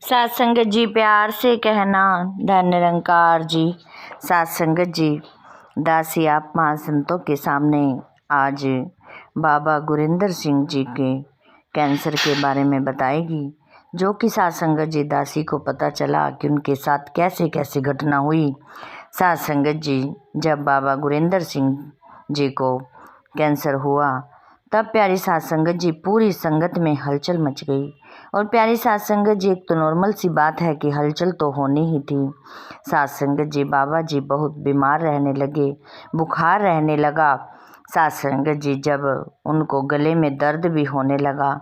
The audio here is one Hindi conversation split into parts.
सात संगत जी प्यार से कहना, धन निरंकार जी। सात संगत जी, दासी आप महासंतों के सामने आज बाबा गुरिंदर सिंह जी के कैंसर के बारे में बताएगी, जो कि सात संगत जी दासी को पता चला कि उनके साथ कैसे कैसे घटना हुई। सात संगत जी, जब बाबा गुरिंदर सिंह जी को कैंसर हुआ तब प्यारी सात संगत जी पूरी संगत में हलचल मच गई। और प्यारी सात संगत जी, एक तो नॉर्मल सी बात है कि हलचल तो होनी ही थी। सात संगत जी, बाबा जी बहुत बीमार रहने लगे, बुखार रहने लगा। सात संगत जी, जब उनको गले में दर्द भी होने लगा।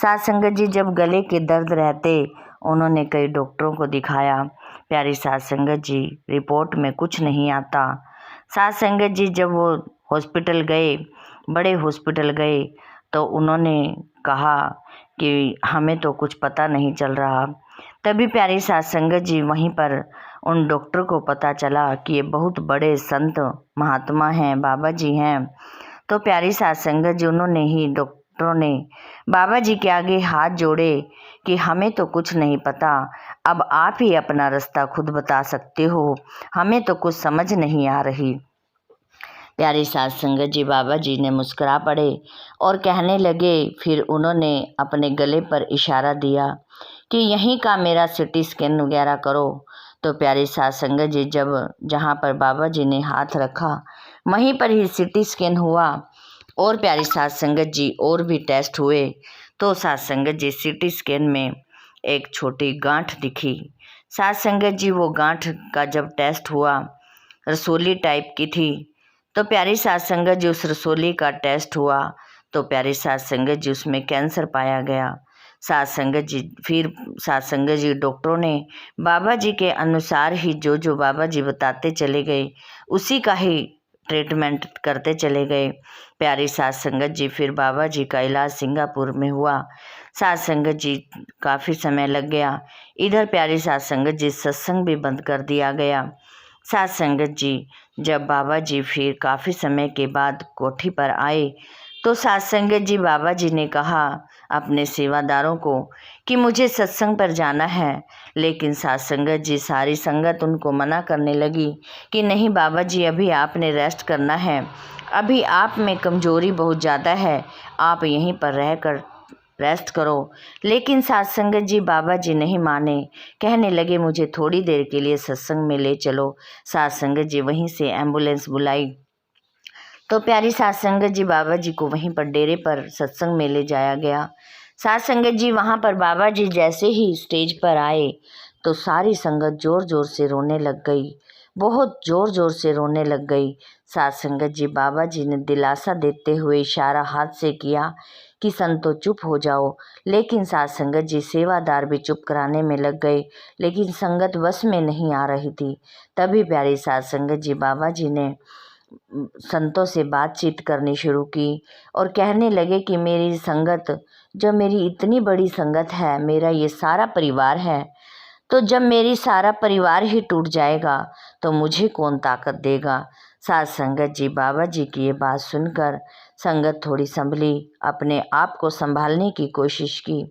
सात संगत जी, जब गले के दर्द रहते उन्होंने कई डॉक्टरों को दिखाया। प्यारी सात संगत जी, रिपोर्ट में कुछ नहीं आता। सात संगत जी, जब वो हॉस्पिटल गए, बड़े हॉस्पिटल गए, तो उन्होंने कहा कि हमें तो कुछ पता नहीं चल रहा। तभी प्यारी सात संगत जी, वहीं पर उन डॉक्टर को पता चला कि ये बहुत बड़े संत महात्मा हैं, बाबा जी हैं। तो प्यारी सात संगत जी, डॉक्टरों ने बाबा जी के आगे हाथ जोड़े कि हमें तो कुछ नहीं पता, अब आप ही अपना रास्ता खुद बता सकते हो, हमें तो कुछ समझ नहीं आ रही। प्यारी सात संगत जी, बाबा जी ने मुस्कुरा पड़े और कहने लगे, फिर उन्होंने अपने गले पर इशारा दिया कि यहीं का मेरा सिटी स्कैन वगैरह करो। तो प्यारी सात संगत जी, जब जहाँ पर बाबा जी ने हाथ रखा वहीं पर ही सिटी स्कैन हुआ। और प्यारी सात संगत जी, और भी टेस्ट हुए। तो सात संगत जी, सिटी स्कैन में एक छोटी गांठ दिखी। सात संगत जी, वो गांठ का जब टेस्ट हुआ, रसोली टाइप की थी। तो प्यारी सात संगत जी, उस रसोली का टेस्ट हुआ तो प्यारी सात संगत जी, उसमें कैंसर पाया गया। सात संगत जी, फिर सात संगत जी, डॉक्टरों ने बाबा जी के अनुसार ही जो जो बाबा जी बताते चले गए उसी का ही ट्रीटमेंट करते चले गए। प्यारी सात संगत जी, फिर बाबा जी का इलाज सिंगापुर में हुआ। सात संगत जी, काफ़ी समय लग गया। इधर प्यारी सात संगत जी, सत्संग भी बंद कर दिया गया। सात संगत जी, जब बाबा जी फिर काफ़ी समय के बाद कोठी पर आए तो सात संगत जी, बाबा जी ने कहा अपने सेवादारों को कि मुझे सत्संग पर जाना है। लेकिन सात संगत जी, सारी संगत उनको मना करने लगी कि नहीं बाबा जी, अभी आपने रेस्ट करना है, अभी आप में कमजोरी बहुत ज़्यादा है, आप यहीं पर रहकर रेस्ट करो। लेकिन सात संगत जी, बाबा जी नहीं माने, कहने लगे मुझे थोड़ी देर के लिए सत्संग में ले चलो। सात संगत जी, वहीं से एम्बुलेंस बुलाई तो प्यारी सात संगत जी, बाबा जी को वहीं पर डेरे पर सत्संग में ले जाया गया। सात संगत जी, वहाँ पर बाबा जी जैसे ही स्टेज पर आए तो सारी संगत ज़ोर ज़ोर से रोने लग गई, बहुत ज़ोर ज़ोर से रोने लग गई। सात संगत जी, बाबा जी ने दिलासा देते हुए इशारा हाथ से किया कि संतो चुप हो जाओ। लेकिन सात संगत जी, सेवादार भी चुप कराने में लग गए, लेकिन संगत बस में नहीं आ रही थी। तभी प्यारी सात संगत जी, बाबा जी ने संतों से बातचीत करनी शुरू की और कहने लगे कि मेरी संगत, जब मेरी इतनी बड़ी संगत है, मेरा ये सारा परिवार है, तो जब मेरी सारा परिवार ही टूट जाएगा तो मुझे कौन ताकत देगा। सात संगत जी, बाबा जी की ये बात सुनकर संगत थोड़ी संभली, अपने आप को संभालने की कोशिश की।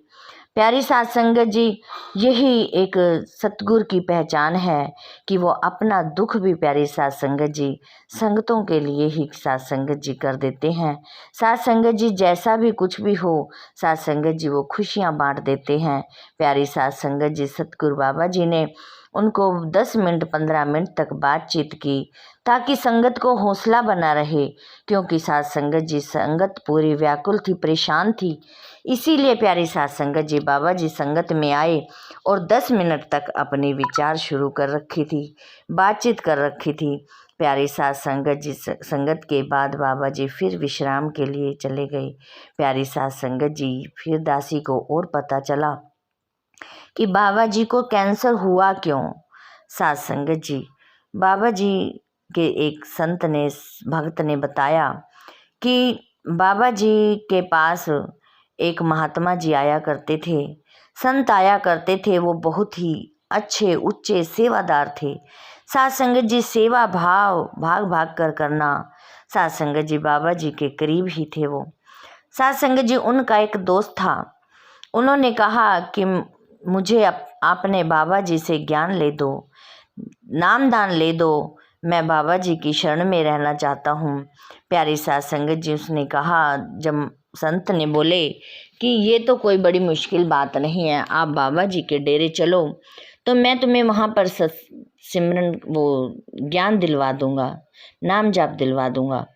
प्यारी सात संगत जी, यही एक सतगुरु की पहचान है कि वो अपना दुख भी प्यारी सात संगत जी संगतों के लिए ही सात संगत जी कर देते हैं। सात संगत जी, जैसा भी कुछ भी हो, सात संगत जी वो खुशियाँ बांट देते हैं। प्यारी सात संगत जी, सतगुरु बाबा जी ने उनको 10 मिनट 15 मिनट तक बातचीत की ताकि संगत को हौसला बना रहे, क्योंकि सात संगत जी, संगत पूरी व्याकुल थी, परेशान थी। इसीलिए प्यारी सात संगत जी, बाबा जी संगत में आए और 10 मिनट तक अपनी विचार शुरू कर रखी थी, बातचीत कर रखी थी। प्यारी सात संगत जी, संगत के बाद बाबा जी फिर विश्राम के लिए चले गए। प्यारी सात संगत जी, फिर दासी को और पता चला कि बाबा जी को कैंसर हुआ क्यों। सात संगत जी, बाबा जी के एक संत ने, भक्त ने बताया कि बाबा जी के पास एक महात्मा जी आया करते थे, संत आया करते थे, वो बहुत ही अच्छे उच्चे सेवादार थे। सात संगत जी, सेवा भाव भाग भाग कर करना। सात संगत जी, बाबा जी के करीब ही थे वो। सात संगत जी, उनका एक दोस्त था, उन्होंने कहा कि मुझे आपने बाबा जी से ज्ञान ले दो, नामदान ले दो, मैं बाबा जी की शरण में रहना चाहता हूँ। प्यारी साध संगत जी, उसने कहा, जब संत ने बोले कि ये तो कोई बड़ी मुश्किल बात नहीं है, आप बाबा जी के डेरे चलो तो मैं तुम्हें वहाँ पर सिमरन वो ज्ञान दिलवा दूँगा, नाम जाप दिलवा दूँगा।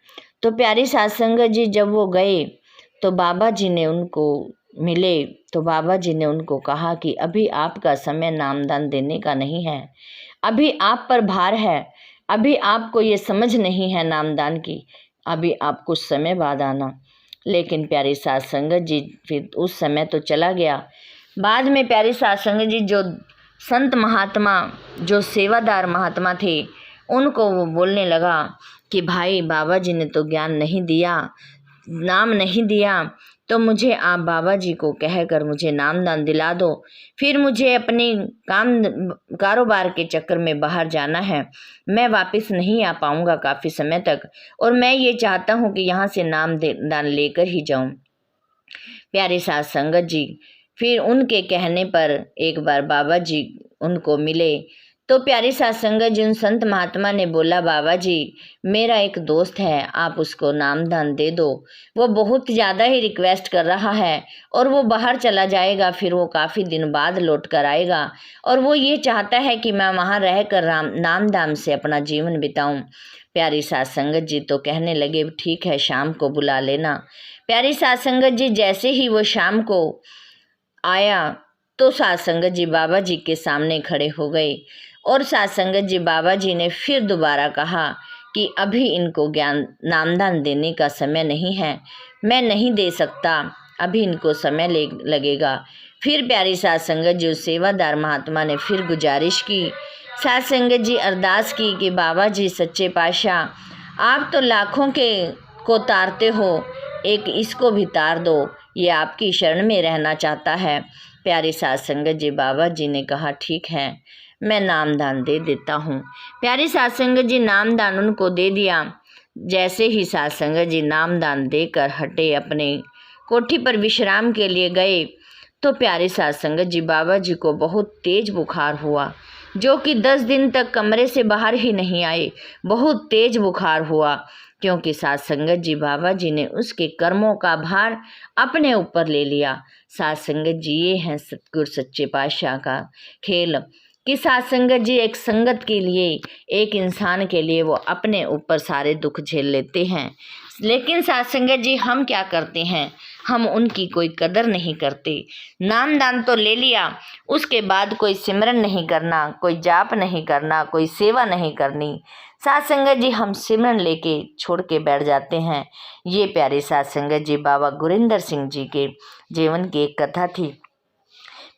तो प्यारी साध संगत जी जब वो गए तो बाबा जी ने उनको मिले, तो बाबा जी ने उनको कहा कि अभी आपका समय नामदान देने का नहीं है, अभी आप पर भार है, अभी आपको ये समझ नहीं है नामदान की, अभी आप कुछ समय बाद आना। लेकिन प्यारी साध संगत जी फिर उस समय तो चला गया। बाद में प्यारी साध संगत जी जो संत महात्मा, जो सेवादार महात्मा थे, उनको वो बोलने लगा कि भाई बाबा जी ने तो ज्ञान नहीं दिया, नाम नहीं दिया, तो मुझे आप बाबा जी को कहकर मुझे नामदान दिला दो, फिर मुझे अपने कारोबार के चक्कर में बाहर जाना है, मैं वापस नहीं आ पाऊँगा काफ़ी समय तक, और मैं ये चाहता हूँ कि यहाँ से नामदान लेकर ही जाऊँ। प्यारे साध संगत जी फिर उनके कहने पर एक बार बाबा जी उनको मिले, तो प्यारी साध संगत जी उन संत महात्मा ने बोला, बाबा जी मेरा एक दोस्त है, आप उसको नामदान दे दो, वो बहुत ज़्यादा ही रिक्वेस्ट कर रहा है और वो बाहर चला जाएगा, फिर वो काफ़ी दिन बाद लौट कर आएगा और वो ये चाहता है कि मैं वहाँ रह कर नामदान से अपना जीवन बिताऊं। प्यारी साध संगत जी तो कहने लगे, ठीक है शाम को बुला लेना। प्यारी साध संगत जी जैसे ही वो शाम को आया तो साध संगत जी बाबा जी के सामने खड़े हो गए और साध संगत जी बाबा जी ने फिर दोबारा कहा कि अभी इनको ज्ञान नामदान देने का समय नहीं है, मैं नहीं दे सकता, अभी इनको समय लगेगा। फिर प्यारी साध संगत जी उस सेवादार महात्मा ने फिर गुजारिश की, साध संगत जी अरदास की कि बाबा जी सच्चे पातशाह आप तो लाखों के को तारते हो, एक इसको भी तार दो, ये आपकी शरण में रहना चाहता है। प्यारी साध संगत जी बाबा जी ने कहा, ठीक है मैं नामदान दे देता हूँ। प्यारी साध संगत जी नामदान उनको दे दिया। जैसे ही साध संगत जी नामदान देकर हटे, अपने कोठी पर विश्राम के लिए गए, तो प्यारी साध संगत जी बाबा जी को बहुत तेज बुखार हुआ, जो कि 10 दिन तक कमरे से बाहर ही नहीं आए। बहुत तेज बुखार हुआ क्योंकि साध संगत जी बाबा जी ने उसके कर्मों का भार अपने ऊपर ले लिया। साध संगत जी ये हैं सतगुरु सच्चे पातशाह का खेल कि साध संगत जी एक संगत के लिए, एक इंसान के लिए वो अपने ऊपर सारे दुख झेल लेते हैं। लेकिन साध संगत जी हम क्या करते हैं, हम उनकी कोई कदर नहीं करते। नामदान तो ले लिया, उसके बाद कोई सिमरन नहीं करना, कोई जाप नहीं करना, कोई सेवा नहीं करनी। साध संगत जी हम सिमरन लेके छोड़ के बैठ जाते हैं। ये प्यारे साध संगत जी बाबा गुरिंदर सिंह जी के जीवन की एक कथा थी।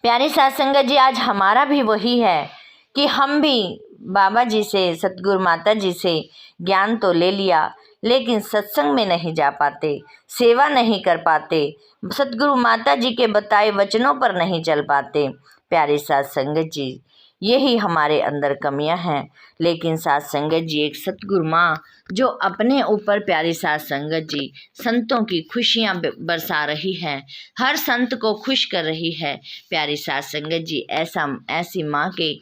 प्यारे साध संगत जी आज हमारा भी वही है कि हम भी बाबा जी से, सतगुरु माता जी से ज्ञान तो ले लिया, लेकिन सत्संग में नहीं जा पाते, सेवा नहीं कर पाते, सतगुरु माता जी के बताए वचनों पर नहीं चल पाते। प्यारे साध संगत जी यही हमारे अंदर कमियां हैं। लेकिन साध संगत जी एक सतगुरु माँ जो अपने ऊपर प्यारी साध संगत जी संतों की खुशियाँ बरसा रही है, हर संत को खुश कर रही है। प्यारी साध संगत जी ऐसी माँ के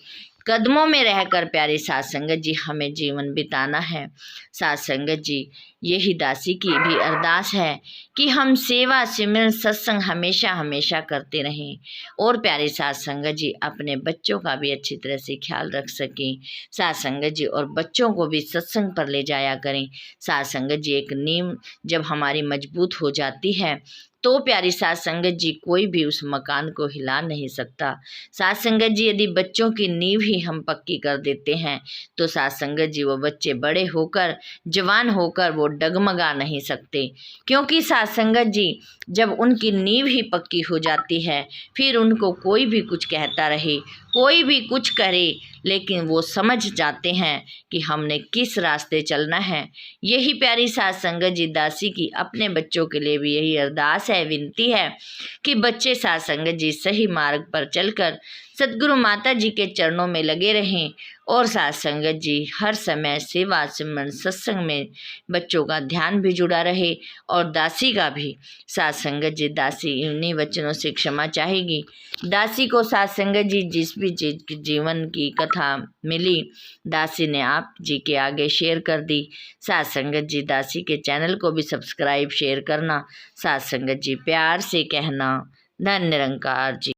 कदमों में रहकर प्यारी साध संगत जी हमें जीवन बिताना है। साध संगत जी यही दासी की भी अरदास है कि हम सेवा सिमरन सत्संग हमेशा हमेशा करते रहें और प्यारे साध संगत जी अपने बच्चों का भी अच्छी तरह से ख्याल रख सकें। साध संगत जी और बच्चों को भी सत्संग पर ले जाया करें। साध संगत जी एक नींव जब हमारी मजबूत हो जाती है तो प्यारी साध संगत जी कोई भी उस मकान को हिला नहीं सकता। साध संगत जी यदि बच्चों की नींव ही हम पक्की कर देते हैं तो साध संगत जी वो बच्चे बड़े होकर, जवान होकर वो डगमगा नहीं सकते, क्योंकि साध संगत जी जब उनकी नींव ही पक्की हो जाती है फिर उनको कोई भी कुछ कहता रहे, कोई भी कुछ करे, लेकिन वो समझ जाते हैं कि हमने किस रास्ते चलना है। यही प्यारी साध संगत जी दासी की अपने बच्चों के लिए भी यही अरदास है, विनती है कि बच्चे साध संगत जी सही मार्ग पर चलकर सदगुरु माता जी के चरणों में लगे रहें और साध संगत जी हर समय सेवा सिमरन सत्संग में बच्चों का ध्यान भी जुड़ा रहे और दासी का भी। साध संगत जी दासी इन्हीं वचनों से क्षमा चाहेगी। दासी को साध संगत जी जिस भी जीवन की कथा मिली दासी ने आप जी के आगे शेयर कर दी। साध संगत जी दासी के चैनल को भी सब्सक्राइब शेयर करना। साध संगत जी प्यार से कहना। धन्य निरंकार जी।